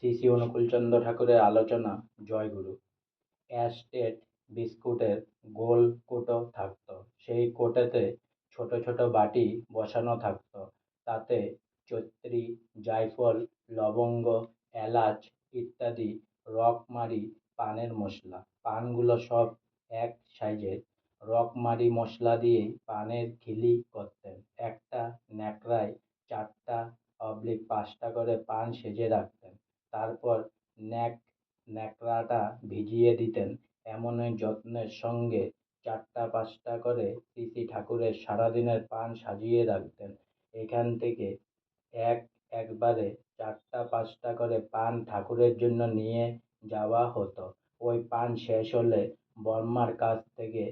শ্রী শ্রী অনুকূলচন্দ্র ঠাকুরের আলোচনা জয়গুরু। অ্যাস্টেট বিস্কুটের গোল কৌটো থাকতো, সেই কৌটোতে ছোট ছোট বাটি বসানো থাকতো, তাতে চৈত্রী, জায়ফল, লবঙ্গ, এলাচ ইত্যাদি রকমারি পানের মশলা। পানগুলো সব এক সাইজের। রকমারি মশলা দিয়ে পানের খিলি করতেন। একটা ন্যাকড়ায় 4টা/5টা করে পান সেজে রাখতেন। তারপর ন্যাকড়াটা ভিজিয়ে দিতেন এমনই যত্নের সঙ্গে 4টা/5টা করে শ্রী ঠাকুরের সারাদিনের পান সাজিয়ে রাখতেন। এখান থেকে একবারে 4টা/5টা করে পান ঠাকুরের জন্য নিয়ে যাওয়া হতো। ওই পান শেষ হলে বর্মার কাছ থেকে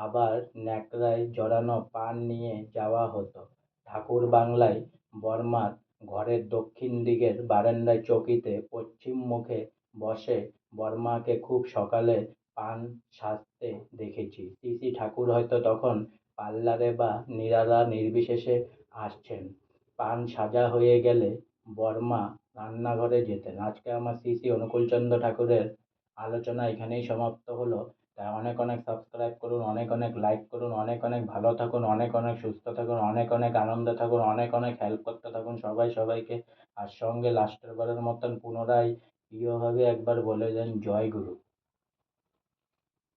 আবার ন্যাকড়ায় জড়ানো পান নিয়ে যাওয়া হতো। ঠাকুর বাংলায় বর্মার ঘরের দক্ষিণ দিকের বারান্দায় চৌকিতে পশ্চিম মুখে বসে বর্মাকে খুব সকালে পান সাজতে দেখেছি। শ্রী ঠাকুর হয়তো তখন পার্লারে বা নিরালা নির্বিশেষে আসছেন। পান সাজা হয়ে গেলে বর্মা রান্নাঘরে যেতেন। আজকে আমার শ্রী শ্রী অনুকূলচন্দ্র ঠাকুরের আলোচনা এখানেই সমাপ্ত হলো। তাই অনেক অনেক সাবস্ক্রাইব করুন, অনেক অনেক লাইক করুন, অনেক অনেক ভালো থাকুন, অনেক অনেক সুস্থ থাকুন, অনেক অনেক আনন্দে থাকুন, অনেক অনেক হেল্প করতে থাকুন সবাই সবাইকে। আর সঙ্গে লাস্টের বারের মতন পুনরায় প্রিয়ভাবে একবার বলে যান জয় গুরু।